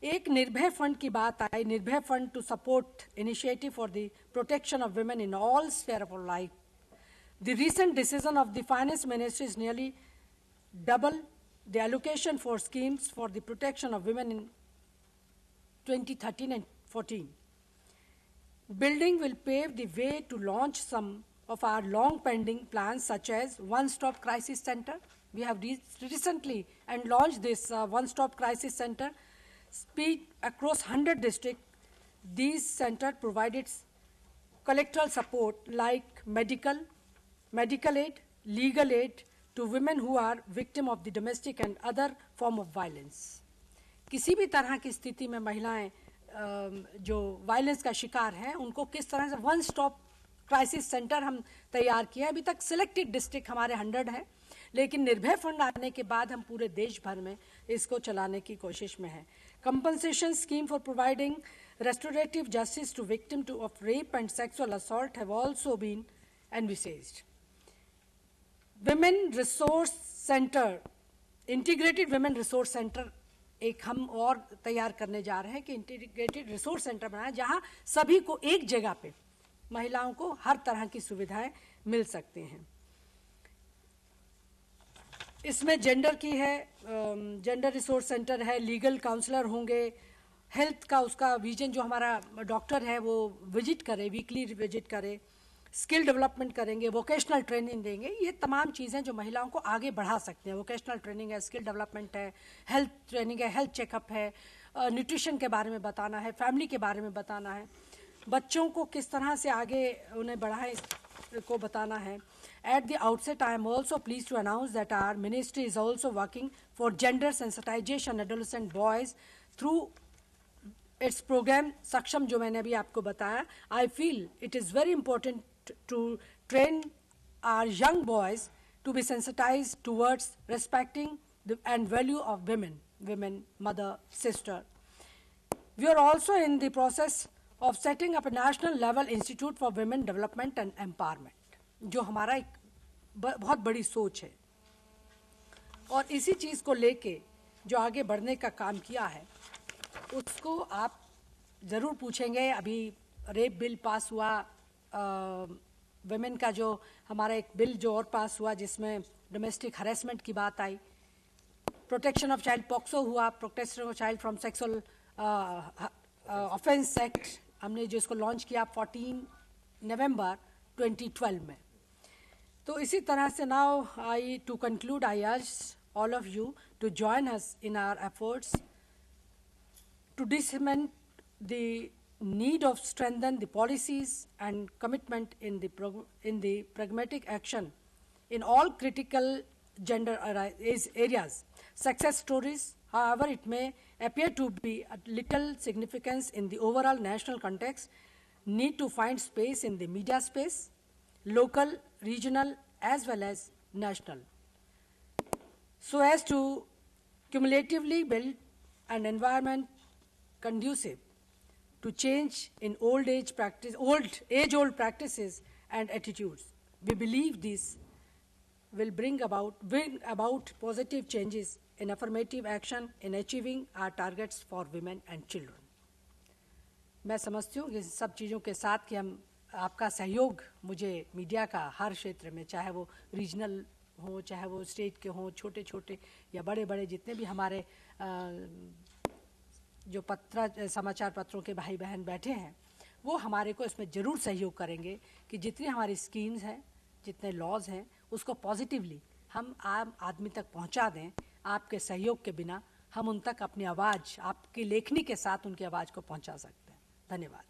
एक निर्भय फंड की बात आई, Nirbhaya fund to support initiative for the protection of women in all sphere of life. The recent decision of the finance ministry is nearly double the allocation for schemes for the protection of women in 2013 and 14. Building will pave the way to launch some of our long pending plans, such as One-Stop Crisis Center. We have recently and launched this One-Stop Crisis Center. Speed across 100 districts. These centers provided collateral support like medical aid, legal aid to women who are victim of the domestic and other form of violence. किसी भी तरह की स्थिति में महिलाएं जो violence का शिकार हैं उनको किस तरह से वन स्टॉप क्राइसिस सेंटर हम तैयार किए हैं। अभी तक सिलेक्टेड डिस्ट्रिक्ट हमारे 100 हैं, लेकिन निर्भय फंड आने के बाद हम पूरे देश भर में इसको चलाने की कोशिश में हैं। Compensation scheme for providing restorative justice to victims of rape and sexual assault have also been envisaged. Women Resource Center, Integrated Women Resource Center एक हम और तैयार करने जा रहे हैं कि इंटीग्रेटेड रिसोर्स सेंटर बनाए जहां सभी को एक जगह पे महिलाओं को हर तरह की सुविधाएं मिल सकती हैं। इसमें जेंडर की है, जेंडर रिसोर्स सेंटर है, लीगल काउंसलर होंगे, हेल्थ का उसका विजन जो हमारा डॉक्टर है वो विजिट करे, वीकली विजिट करे, स्किल डेवलपमेंट करेंगे, वोकेशनल ट्रेनिंग देंगे। ये तमाम चीज़ें जो महिलाओं को आगे बढ़ा सकते हैं। वोकेशनल ट्रेनिंग है, स्किल डेवलपमेंट है, हेल्थ ट्रेनिंग है, हेल्थ चेकअप है, न्यूट्रिशन के बारे में बताना है, फैमिली के बारे में बताना है, बच्चों को किस तरह से आगे उन्हें बढ़ाएं को बताना है। At the outset, I am also pleased to announce that our ministry is also working for gender sensitization adolescent boys through its program Saksham जो मैंने अभी आपको बताया। I feel it is very important to train our young boys to be sensitized towards respecting and value of women, mother, sister. We are also in the process of setting up a national level institute for women development and empowerment, जो हमारा एक बहुत बड़ी सोच है। और इसी चीज़ को लेके जो आगे बढ़ने का काम किया है उसको आप ज़रूर पूछेंगे। अभी रेप बिल पास हुआ, वुमेन का जो हमारा एक बिल जो और पास हुआ जिसमें डोमेस्टिक हरेसमेंट की बात आई, प्रोटेक्शन ऑफ चाइल्ड पॉक्सो हुआ, protection of child from sexual offence act हमने जो इसको लॉन्च किया 14 नवंबर 2012 में। तो इसी तरह से नाउ आई टू कंक्लूड आई अर्ज all of you to join us in our efforts to disseminate the need of strengthen the policies and commitment in the pragmatic action in all critical gender areas. Success stories, however it may appear to be a little significance in the overall national context, need to find space in the media space, local, regional as well as national, so as to cumulatively build an environment conducive to change in old age practices and attitudes. We believe this will bring about positive changes in affirmative action in achieving our targets for women and children. मैं समझती हूँ कि सब चीज़ों के साथ कि हम आपका सहयोग मुझे मीडिया का हर क्षेत्र में, चाहे वो रीजनल हो, चाहे वो स्टेट के हों, छोटे छोटे या बड़े बड़े जितने भी हमारे जो समाचार पत्रों के भाई बहन बैठे हैं वो हमारे को इसमें ज़रूर सहयोग करेंगे कि जितनी हमारी स्कीम्स हैं, जितने लॉज हैं, उसको पॉजिटिवली हम आम आदमी तक पहुंचा दें। आपके सहयोग के बिना हम उन तक अपनी आवाज़, आपकी लेखनी के साथ उनकी आवाज़ को पहुंचा सकते हैं। धन्यवाद।